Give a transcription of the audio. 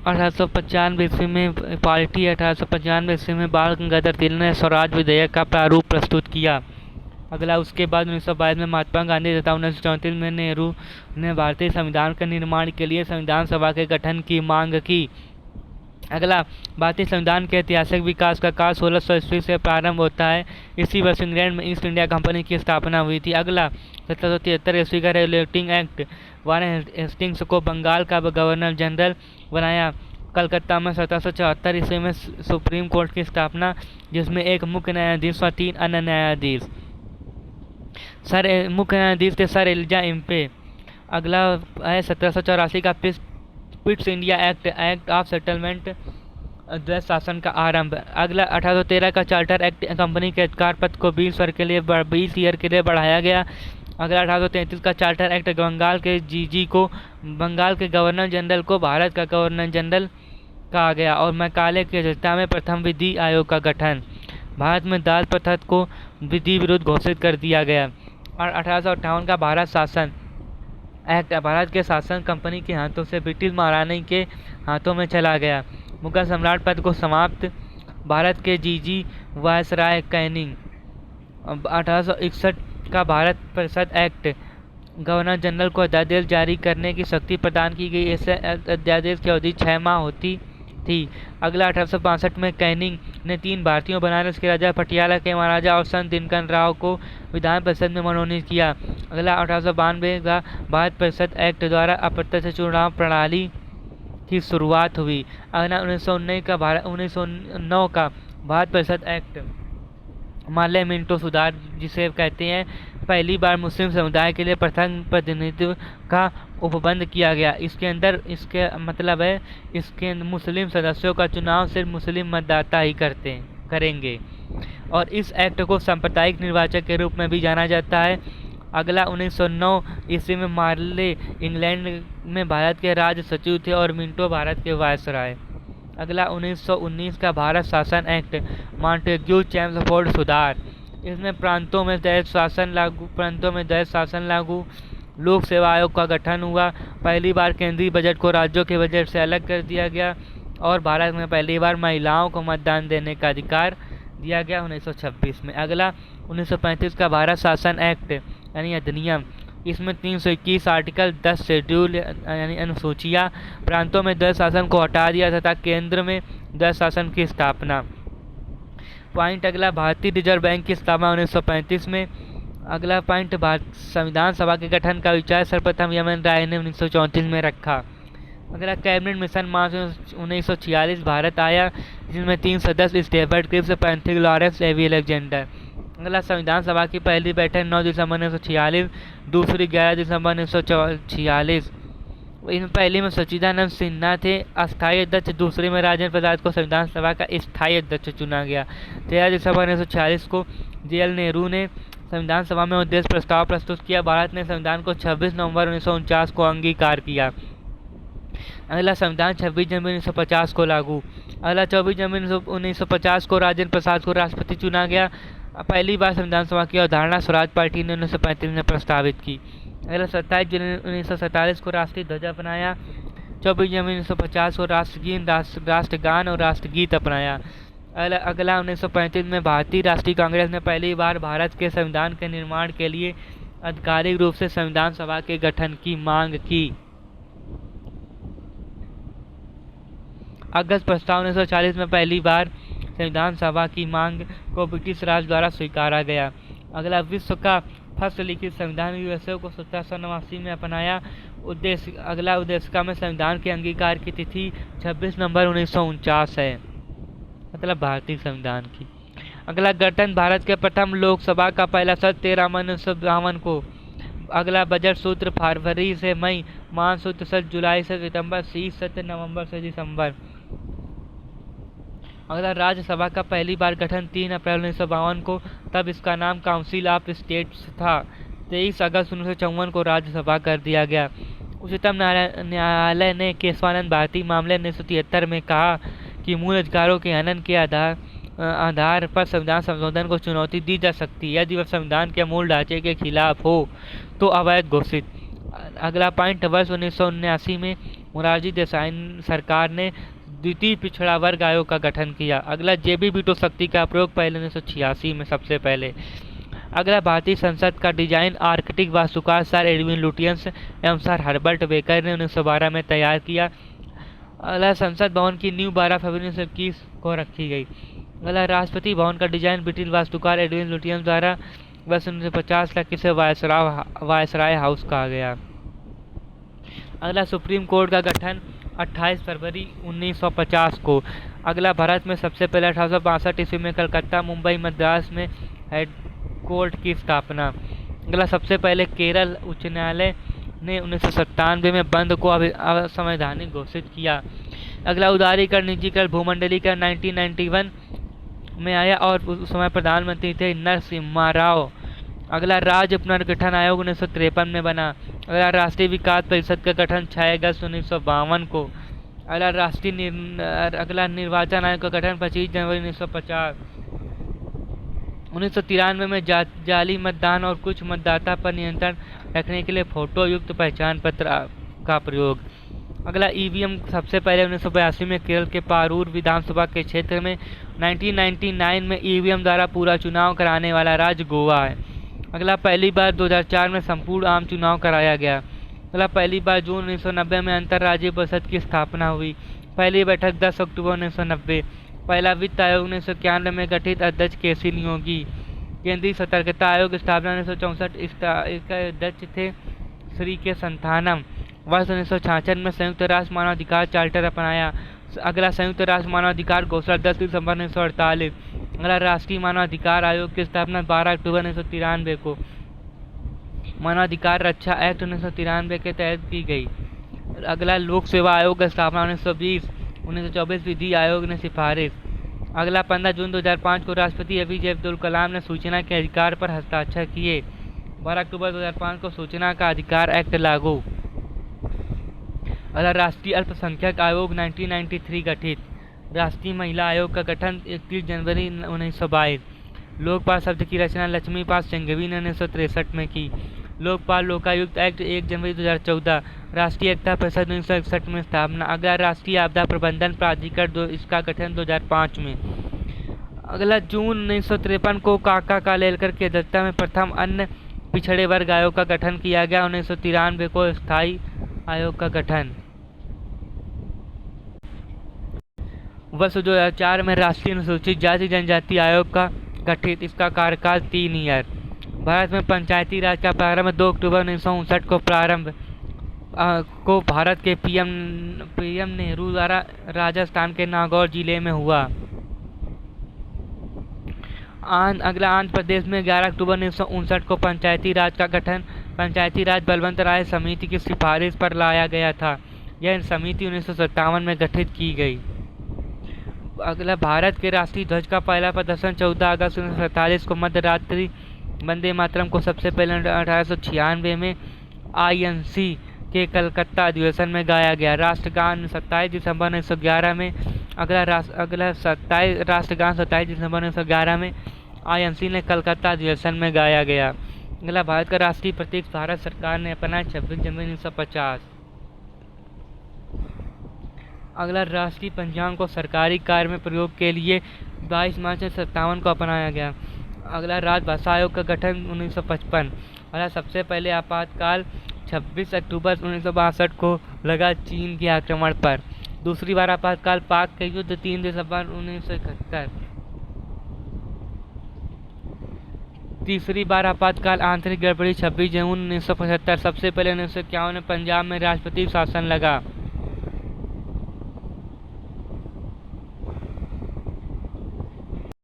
1895 ईस्वी में पार्टी 1895 ईस्वी में बाल गंगाधर तिलक ने स्वराज विधेयक का प्रारूप प्रस्तुत किया। अगला उसके बाद 1922 में महात्मा गांधी तथा 1934 में नेहरू ने भारतीय संविधान के निर्माण के लिए संविधान सभा के गठन की मांग की। अगला, भारतीय संविधान के ऐतिहासिक विकास का काल 1600 ईस्वी से प्रारंभ होता है। इसी वर्ष इंग्लैंड में ईस्ट इंडिया कंपनी की स्थापना हुई थी। अगला, 1773 ईस्वी का रेगुलेटिंग एक्ट वारेन हेस्टिंग्स को बंगाल का गवर्नर जनरल बनाया। कलकत्ता में 1774 ईस्वी में सुप्रीम कोर्ट की स्थापना, जिसमें एक मुख्य न्यायाधीश व 3 अन्य न्यायाधीश। मुख्य न्यायाधीश थे सर एलिजा इम्पे। अगला है 1784 का Pitt's India act of settlement, द्वैत शासन का आरंभ। अगला 1813 का चार्टर एक्ट, कंपनी के अधिकार पद को 20 वर्ष के लिए 20 ईयर के लिए बढ़ाया गया। अगला 1833 का चार्टर एक्ट, बंगाल के जीजी को बंगाल के गवर्नर जनरल को भारत का गवर्नर जनरल कहा गया। और मैकाले की अध्यक्षता में प्रथम विधि आयोग का गठन। भारत में दास प्रथा को विधि विरुद्ध घोषित कर दिया गया। और 1858 का भारत शासन एक्ट, भारत के शासन कंपनी के हाथों से ब्रिटिश महारानी के हाथों में चला गया। मुगल सम्राट पद को समाप्त, भारत के जीजी वायसराय कैनिंग। 1861 का भारत परिषद एक्ट, गवर्नर जनरल को अध्यादेश जारी करने की शक्ति प्रदान की गई। ऐसे अध्यादेश की अवधि 6 माह होती थी। अगला 1865 में कैनिंग ने 3 भारतीयों बनारस के राजा, पटियाला के महाराजा और संत दिनकर राव को विधान परिषद में मनोनीत किया। अगला 1892 का भारत परिषद एक्ट द्वारा अप्रत्यक्ष चुनाव प्रणाली की शुरुआत हुई। अगला 1909 का भारत परिषद एक्ट, माले मिंटो सुधार जिसे कहते हैं, पहली बार मुस्लिम समुदाय के लिए प्रथम प्रतिनिधित्व का उपबंध किया गया। इसके मतलब है इसके मुस्लिम सदस्यों का चुनाव सिर्फ मुस्लिम मतदाता ही करेंगे। और इस एक्ट को सांप्रदायिक निर्वाचन के रूप में भी जाना जाता है। अगला 1909 ईस्वी में मार्ले इंग्लैंड में भारत के राज सचिव थे और मिंटो भारत के वायसराय। अगला 1919 का भारत शासन एक्ट, मॉन्टेग्यू चेम्सफोर्ड सुधार। इसमें प्रांतों में दैत शासन लागू, लोक सेवा आयोग का गठन हुआ। पहली बार केंद्रीय बजट को राज्यों के बजट से अलग कर दिया गया और भारत में पहली बार महिलाओं को मतदान देने का अधिकार दिया गया 1926 में। अगला 1935 का भारत शासन एक्ट यानी अधिनियम, इसमें 321 आर्टिकल 10 शेड्यूल यानी अनुसूचियाँ, प्रांतों में द्वैत शासन को हटा दिया तथा केंद्र में द्वैत शासन की स्थापना। पॉइंट अगला, भारतीय रिजर्व बैंक की स्थापना 1935 में। अगला पॉइंट, भारत संविधान सभा के गठन का विचार सर्वप्रथम यमन राय ने 1934 में रखा। अगला, कैबिनेट मिशन मार्च 1946 भारत आया, जिसमें 3 सदस्य स्टेफर्ड क्रिप्स, पैंथ्रिक लॉरेंस, एवी अलेक्जेंडर। अगला, संविधान सभा की पहली बैठक 9 दिसंबर 1946, दूसरी 11 दिसंबर 1946। इनमें पहली में सच्चिदानंद सिन्हा थे अस्थायी अध्यक्ष, दूसरे में राजेंद्र प्रसाद को संविधान सभा का स्थायी अध्यक्ष चुना गया। 13 दिसंबर 1946 को जे.एल. नेहरू ने संविधान सभा में उद्देश्य प्रस्ताव प्रस्तुत किया। भारत ने संविधान को 26 नवंबर 1949 को अंगीकार किया। अगला, संविधान 26 जनवरी 1950 को लागू। अगला, 24 जनवरी 1950 को राजेंद्र प्रसाद को राष्ट्रपति चुना गया। पहली बार संविधान सभा की अवधारणा स्वराज पार्टी ने 1935 में प्रस्तावित की। अगला, 27 जनवरी 1947 को राष्ट्रीय ध्वज अपनाया। 24 जनवरी 1950 को राष्ट्रगान और राष्ट्रगीत अपनाया। अगला 1935 में भारतीय राष्ट्रीय कांग्रेस ने पहली बार भारत के संविधान के निर्माण के लिए आधिकारिक रूप से संविधान सभा के गठन की मांग की। अगस्त प्रस्ताव 1940 में पहली बार संविधान सभा की मांग को ब्रिटिश राज द्वारा स्वीकारा गया। अगला, विश्व का फर्स्ट लिखित संविधान यूएसए को 1789 में अपनाया। उद्देशिका में संविधान के अंगीकार की तिथि 26 नवंबर 1949 है, मतलब भारतीय संविधान की। अगला, गणतंत्र भारत के प्रथम लोकसभा का पहला सत्र 13 मई 1952 को। अगला, बजट सूत्र फरवरी से मई, मानसूत्र सत्र जुलाई से सितंबर, शीर्ष सत्र नवंबर से दिसंबर। अगला, राज्यसभा का पहली बार गठन 3 अप्रैल 1952 को, तब इसका नाम काउंसिल ऑफ स्टेट्स था। 23 अगस्त 1954 को राज्यसभा कर दिया गया। उच्चतम न्यायालय ने केशवानंद भारती मामले 1973 में कहा कि मूल अधिकारों के हनन के आधार पर संविधान संशोधन को चुनौती दी जा सकती है यदि वह संविधान के मूल ढांचे के खिलाफ हो तो अवैध घोषित। अगला पॉइंट, वर्ष 1979 में मोरारजी देसाई सरकार ने द्वितीय पिछड़ा वर्ग आयोग का गठन किया। अगला जेबी वीटो शक्ति का प्रयोग पहले 1986 में सबसे पहले। अगला भारतीय संसद का डिजाइन आर्किटेक्ट वास्तुकार सर एडविन लुटियंस एवं सर हर्बर्ट बेकर ने 1912 में तैयार किया। अगला संसद भवन की नींव 12 फरवरी 1921 को रखी गई। अगला राष्ट्रपति भवन का डिजाइन ब्रिटिश वास्तुकार एडविन लुटियंस द्वारा वर्ष 1950 तक इसे वायसराय हाउस कहा गया। अगला सुप्रीम कोर्ट का गठन 28 फरवरी 1950 को। अगला भारत में सबसे पहले 1862 ईस्वी में कलकत्ता, मुंबई, मद्रास में हेड कोर्ट की स्थापना। अगला सबसे पहले केरल उच्च न्यायालय ने 1997 में बंद को असंवैधानिक घोषित किया। अगला उदारीकरण निजीकरण भूमंडलीकरण 1991 में आया और उस समय प्रधानमंत्री थे नरसिम्हा राव। अगला राज्य पुनर्गठन आयोग 1953 में बना। अगला राष्ट्रीय विकास परिषद का गठन 6 अगस्त 1952 को। अगला निर्वाचन आयोग का गठन 25 जनवरी 1950। 1993 में जाली मतदान और कुछ मतदाता पर नियंत्रण रखने के लिए फोटो युक्त पहचान पत्र का प्रयोग। अगला ईवीएम सबसे पहले 1982 में केरल के पारूर विधानसभा के क्षेत्र में। 1999 में ईवीएम द्वारा पूरा चुनाव कराने वाला राज्य गोवा है। अगला पहली बार 2004 में संपूर्ण आम चुनाव कराया गया। अगला पहली बार जून 1990 में अंतर्राज्यीय परिषद की स्थापना हुई। पहली बैठक 10 अक्टूबर 1990। पहला वित्त आयोग 1991 में गठित, अध्यक्ष केसी नियोगी। केंद्रीय सतर्कता आयोग स्थापना 1964, इसका अध्यक्ष थे श्री के संथानम। वर्ष 1966 में संयुक्त राष्ट्र मानवाधिकार चार्टर अपनाया। अगला संयुक्त राष्ट्र मानवाधिकार घोषणा 10 दिसंबर 1948। अगला राष्ट्रीय मानवाधिकार आयोग की स्थापना 12 अक्टूबर 1993 को। मानवाधिकार रक्षा एक्ट 1993 के तहत की गई। अगला लोक सेवा आयोग की स्थापना 1920। 1924 विधि आयोग ने सिफारिश। अगला 15 जून 2005 को राष्ट्रपति एपीजे अब्दुल कलाम ने सूचना के अधिकार पर हस्ताक्षर किए। 12 अक्टूबर 2005 को सूचना का अधिकार एक्ट लागू। अगला राष्ट्रीय अल्पसंख्यक आयोग 1993 गठित। राष्ट्रीय महिला आयोग का गठन 31 जनवरी 1922। लोकपाल शब्द की रचना लक्ष्मीपाल सिंघवी ने 1963 में की। लोकपाल लोकायुक्त एक्ट 1 जनवरी 2014। राष्ट्रीय एकता परिषद 1961 में स्थापना। अगला राष्ट्रीय आपदा प्रबंधन प्राधिकरण, इसका गठन 2005 में। अगला जून 1953 को काका कालेलकर की अध्यक्षता में प्रथम अन्य पिछड़े वर्ग आयोग का गठन किया गया। 1993 को स्थायी आयोग का गठन। वर्ष 2004 में राष्ट्रीय अनुसूचित जाति जनजाति आयोग का गठित, इसका कार्यकाल 3 ईयर। भारत में पंचायती राज का प्रारंभ 2 अक्टूबर 1959 को भारत के पीएम नेहरू द्वारा राजस्थान के नागौर जिले में हुआ। अगला आंध्र प्रदेश में 11 अक्टूबर 1959 को पंचायती राज का गठन पंचायती राज बलवंत राय समिति की सिफारिश पर लाया गया था। यह समिति 1957 में गठित की गई। अगला भारत के राष्ट्रीय ध्वज का पहला प्रदर्शन 14 अगस्त 1947 को मध्यरात्रि वंदे मातरम को सबसे पहले 1896 में आईएनसी के कलकत्ता अधिवेशन में गाया गया। राष्ट्रगान 27 दिसंबर 1911 में। अगला राष्ट्रगान 27 दिसंबर 1911 में आईएनसी ने कलकत्ता अधिवेशन में गाया गया। अगला भारत का राष्ट्रीय प्रतीक भारत सरकार ने अपनाया 26 जनवरी 1950। अगला राष्ट्रीय पंचांग को सरकारी कार्य में प्रयोग के लिए 22 मार्च 1957 को अपनाया गया। अगला राजभाषा आयोग का गठन 1955। अगला सबसे पहले आपातकाल 26 अक्टूबर 1962 को लगा चीन के आक्रमण पर। दूसरी बार आपातकाल पाक के युद्ध 3 दिसंबर 1971। तीसरी बार आपातकाल आंतरिक गड़बड़ी 26 जून 1975। सबसे पहले 1951 में पंजाब में राष्ट्रपति शासन लगा।